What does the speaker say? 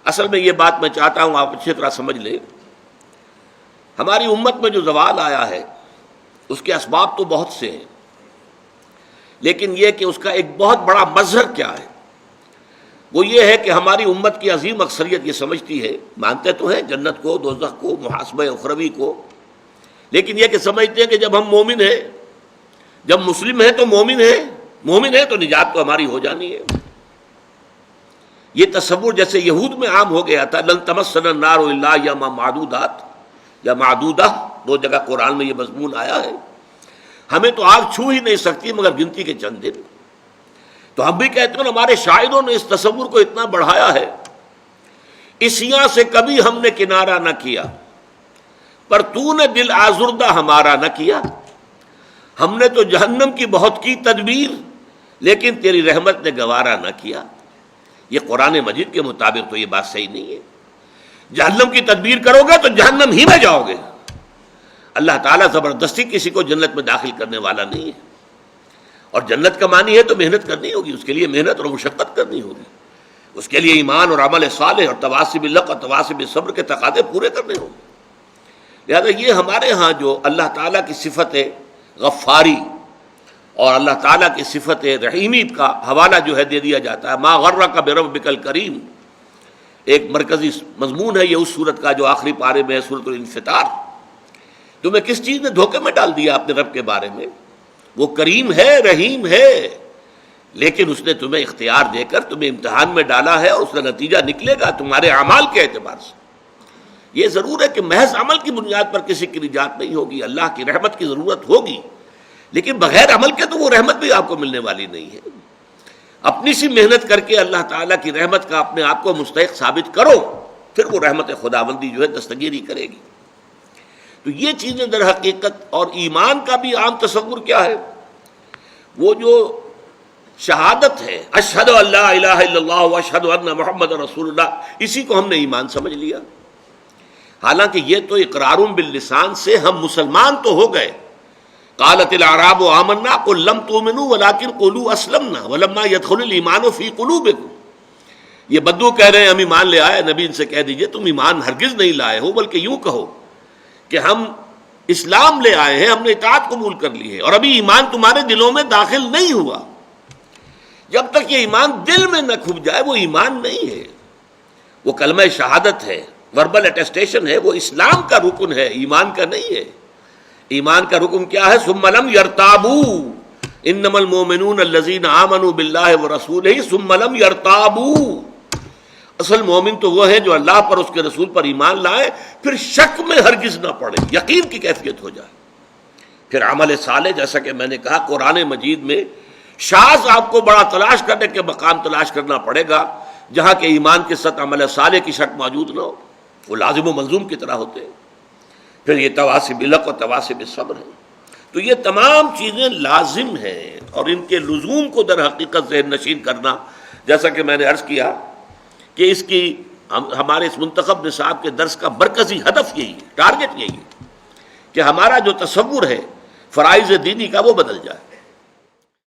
اصل میں یہ بات میں چاہتا ہوں آپ اچھی طرح سمجھ لیں. ہماری امت میں جو زوال آیا ہے اس کے اسباب تو بہت سے ہیں، لیکن یہ کہ اس کا ایک بہت بڑا مظہر کیا ہے، وہ یہ ہے کہ ہماری امت کی عظیم اکثریت یہ سمجھتی ہے، مانتے تو ہیں جنت کو، دوزخ کو، محاسبہ اخروی کو، لیکن یہ کہ سمجھتے ہیں کہ جب ہم مومن ہیں، جب مسلم ہیں تو مومن ہیں تو نجات تو ہماری ہو جانی ہے. یہ تصور جیسے یہود میں عام ہو گیا تھا، لن تمسنا النار الا ایاما معدودات یا معدودہ، دو جگہ قرآن میں یہ مضمون آیا ہے، ہمیں تو آگ چھو ہی نہیں سکتی مگر گنتی کے چند دن. تو ہم بھی کہتے ہیں ہمارے شاعروں نے اس تصور کو اتنا بڑھایا ہے، اسیاں سے کبھی ہم نے کنارہ نہ کیا، پر تو نے دل آزردہ ہمارا نہ کیا. ہم نے تو جہنم کی بہت کی تدبیر، لیکن تیری رحمت نے گوارا نہ کیا. یہ قرآن مجید کے مطابق تو یہ بات صحیح نہیں ہے. جہنم کی تدبیر کرو گے تو جہنم ہی میں جاؤ گے. اللہ تعالیٰ زبردستی کسی کو جنت میں داخل کرنے والا نہیں ہے، اور جنت کا معنی ہے تو محنت کرنی ہوگی، اس کے لیے محنت اور مشقت کرنی ہوگی، اس کے لیے ایمان اور عمل صالح اور تواصی بالحق اور تواصی بالصبر کے تقاضے پورے کرنے ہوں گے. لہذا یہ ہمارے ہاں جو اللہ تعالیٰ کی صفت غفاری اور اللہ تعالیٰ کی صفت رحیمی کا حوالہ جو ہے دے دیا جاتا ہے، ما غرک بربک الکریم، ایک مرکزی مضمون ہے یہ اس سورت کا جو آخری پارے میں ہے، سورۃ الانفطار. تمہیں کس چیز نے دھوکے میں ڈال دیا اپنے رب کے بارے میں؟ وہ کریم ہے، رحیم ہے، لیکن اس نے تمہیں اختیار دے کر تمہیں امتحان میں ڈالا ہے، اور اس کا نتیجہ نکلے گا تمہارے اعمال کے اعتبار سے. یہ ضرور ہے کہ محض عمل کی بنیاد پر کسی کی نجات نہیں ہوگی، اللہ کی رحمت کی ضرورت ہوگی، لیکن بغیر عمل کے تو وہ رحمت بھی آپ کو ملنے والی نہیں ہے. اپنی سی محنت کر کے اللہ تعالیٰ کی رحمت کا اپنے آپ کو مستحق ثابت کرو، پھر وہ رحمت خداوندی جو ہے دستگیری کرے گی. تو یہ چیزیں در حقیقت، اور ایمان کا بھی عام تصور کیا ہے، وہ جو شہادت ہے، اشہد ان لا الہ الا اللہ واشہد ان محمد رسول اللہ، اسی کو ہم نے ایمان سمجھ لیا. حالانکہ یہ تو اقرار باللسان سے ہم مسلمان تو ہو گئے. قالت الاعراب آمنا قل لم تؤمنوا ولکن قولوا اسلمنا ولما يدخل الايمان في قلوبكم. یہ بدو کہہ رہے ہیں ہم ایمان لے آئے، نبی ان سے کہہ دیجئے تم ایمان ہرگز نہیں لائے ہو، بلکہ یوں کہو کہ ہم اسلام لے آئے ہیں، ہم نے اطاعت قبول کر لی ہے، اور ابھی ایمان تمہارے دلوں میں داخل نہیں ہوا. جب تک یہ ایمان دل میں نہ کھپ جائے وہ ایمان نہیں ہے، وہ کلمہ شہادت ہے، وربل اٹیسٹیشن ہے، وہ اسلام کا رکن ہے، ایمان کا نہیں ہے. ایمان کا رکن کیا ہے؟ ثم لم یرتابوا انما المؤمنون الذین آمنوا باللہ ورسولہ ثم لم یرتابوا. اصل مومن تو وہ ہیں جو اللہ پر، اس کے رسول پر ایمان لائے، پھر شک میں ہرگز نہ پڑے، یقین کی کیفیت ہو جائے. پھر عمل صالح، جیسا کہ میں نے کہا قرآن مجید میں شاذ آپ کو بڑا تلاش کرنے کے مقام تلاش کرنا پڑے گا جہاں کہ ایمان کے ساتھ عمل صالح کی شک موجود نہ ہو، وہ لازم و ملزوم کی طرح ہوتے ہیں. پھر یہ تواصی بالحق اور تواصی بالصبر ہے. تو یہ تمام چیزیں لازم ہیں، اور ان کے لزوم کو در حقیقت ذہن نشین کرنا، جیسا کہ میں نے عرض کیا کہ اس کی ہمارے اس منتخب نصاب کے درس کا مرکزی ہدف یہی ہے، ٹارگٹ یہی ہے کہ ہمارا جو تصور ہے فرائض دینی کا وہ بدل جائے.